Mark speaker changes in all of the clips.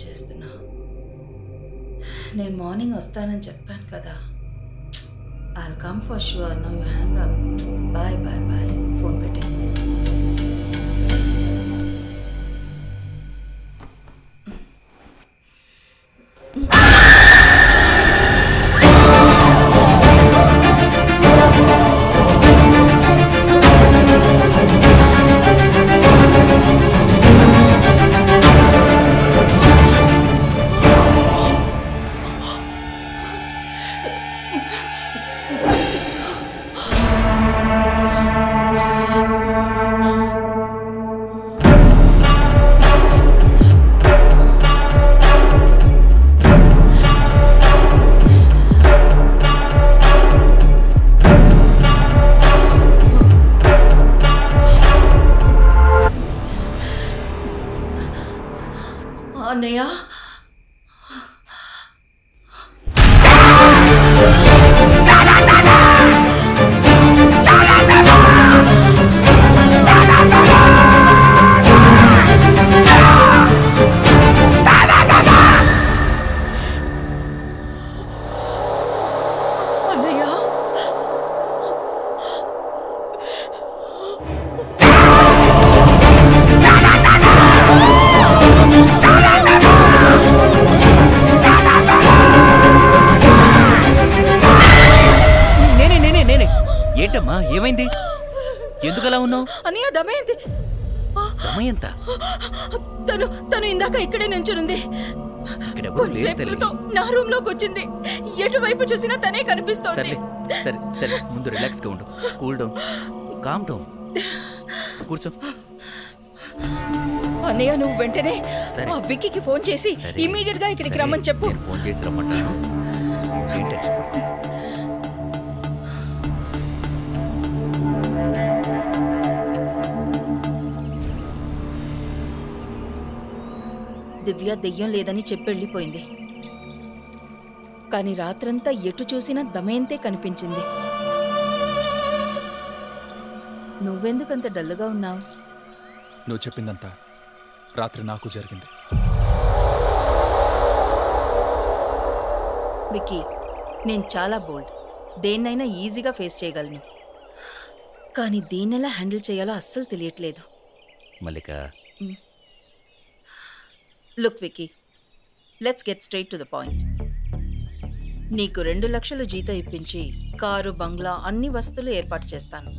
Speaker 1: చేస్తున్నావు? నేను మార్నింగ్ వస్తానని చెప్పాను కదా. I'll come for sure. Now you hang up. Bye. Phone పెట్టే. అన్నయ్య,
Speaker 2: ఏంటమ్మా, ఏమైంది? ఎందుకలా ఉన్నావు?
Speaker 1: అన్నయ్య, దమయంతి.
Speaker 2: దమయంత?
Speaker 1: తను ఇందాక ఇక్కడే నుంచునుంది. కొంచెంసేపు క్రితం నా రూమ్ లోకి వచ్చింది. ఎటువైపు చూసినా తనే కనిపిస్తోంది.
Speaker 2: సరే, ముందు రిలాక్స్ గా ఉండు. Cool down, calm down. కూర్చో.
Speaker 1: అన్నయ్య, నువ్వు వెంటనే ఆ విక్కీకి ఫోన్ చేసి ఇమీడియట్ గా ఇక్కడికి రమ్మని చెప్పు.
Speaker 2: ఫోన్ చేసి రమ్మంటాను.
Speaker 1: దివ్య దెయ్యం లేదని చెప్పి వెళ్ళిపోయింది. కానీ రాత్రంతా ఎటు చూసినా దమయంతే కనిపించింది. నువ్వెందుకంత డల్లుగా ఉన్నావు?
Speaker 3: నువ్వు చెప్పిందంతా రాత్రి నాకు జరిగింది.
Speaker 1: విక్కీ, నేను చాలా బోల్డ్. దేన్నైనా ఈజీగా ఫేస్ చేయగలను. కానీ దేన్నెలా హ్యాండిల్ చేయాలో అస్సలు తెలియట్లేదు.
Speaker 2: Mallika,
Speaker 1: look Vicky, let's get straight to the point. నీకు 2 లక్షలు జీతం ఇప్పించి కారు, బంగ్లా, అన్ని వస్తువులు ఏర్పాటు చేస్తాను.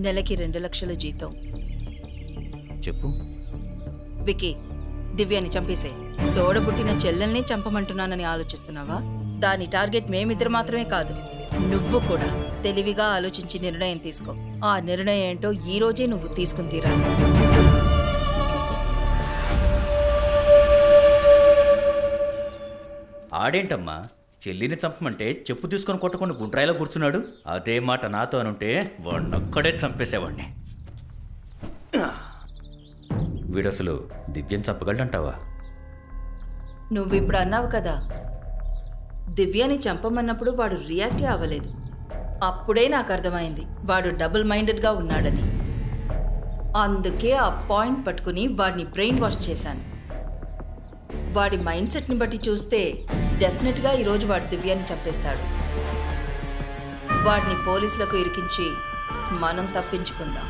Speaker 1: నెలకి 2 లక్షల జీతం.
Speaker 2: చెప్పు.
Speaker 1: విక్కీ, దివ్యాని చంపేసే. తోడబుట్టిన చెల్లెల్ని చంపమంటున్నానని ఆలోచిస్తున్నావా? దాని టార్గెట్ మేమిద్దరు మాత్రమే కాదు, నువ్వు కూడా. తెలివిగా ఆలోచించి నిర్ణయం తీసుకో. ఆ నిర్ణయం ఏంటో ఈ రోజే నువ్వు తీసుకుని తీరాలి.
Speaker 2: ఆడేంటమ్మా, చెల్లిని చంపమంటే చెప్పు తీసుకొని కొట్టకుండా గుండ్రాయిలో కూర్చున్నాడు. అదే మాట నాతో అనుంటే వాడినొక్కడే చంపేసేవాడిని. వీడసలు దివ్యం చంపగలంటావా?
Speaker 1: నువ్వు ఇప్పుడు అన్నావు కదా, దివ్యాని చంపమన్నప్పుడు వాడు రియాక్టే అవ్వలేదు. అప్పుడే నాకు అర్థమైంది వాడు డబుల్ మైండెడ్గా ఉన్నాడని. అందుకే ఆ పాయింట్ పట్టుకుని వాడిని బ్రెయిన్ వాష్ చేశాను. వాడి మైండ్ సెట్ని బట్టి చూస్తే డెఫినెట్గా ఈరోజు వాడు దివ్యాన్ని చంపేస్తాడు. వాడిని పోలీసులకు ఇరికించి మనం తప్పించుకుందాం.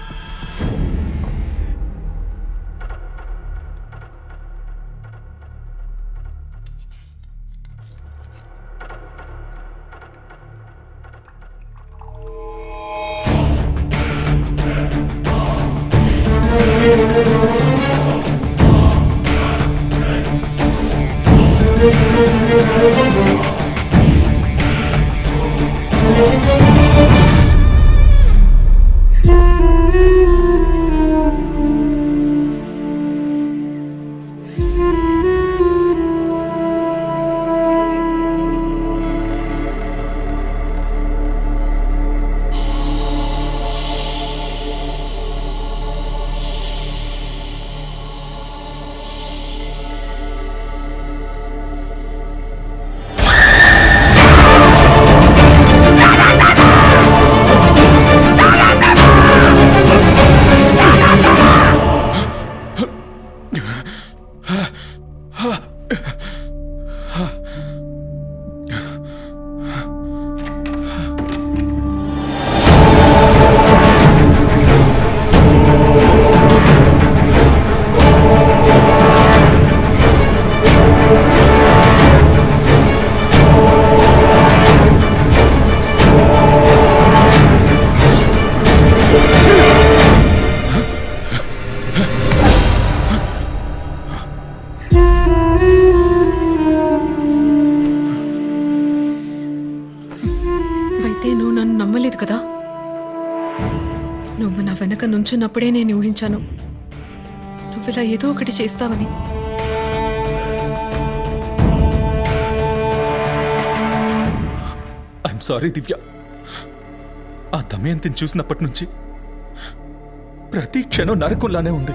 Speaker 4: వెనక నుంచున్నప్పుడే నేను ఊహించాను నువ్విలా ఏదో ఒకటి చేస్తావని.
Speaker 3: ఐఎమ్ సారీ దివ్య. ఆ దమయంతిని చూసినప్పటి నుంచి ప్రతి క్షణం నరకంలానే ఉంది.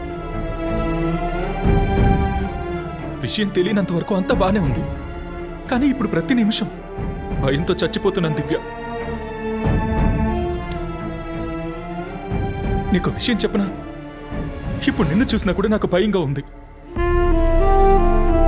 Speaker 3: విషయం తెలియనంత వరకు అంతా బానే ఉంది, కానీ ఇప్పుడు ప్రతి నిమిషం భయంతో చచ్చిపోతున్నాను దివ్య. నీకు విషయం చెప్పనా? ఇప్పుడు నిన్ను చూసినా కూడా నాకు భయంగా ఉంది.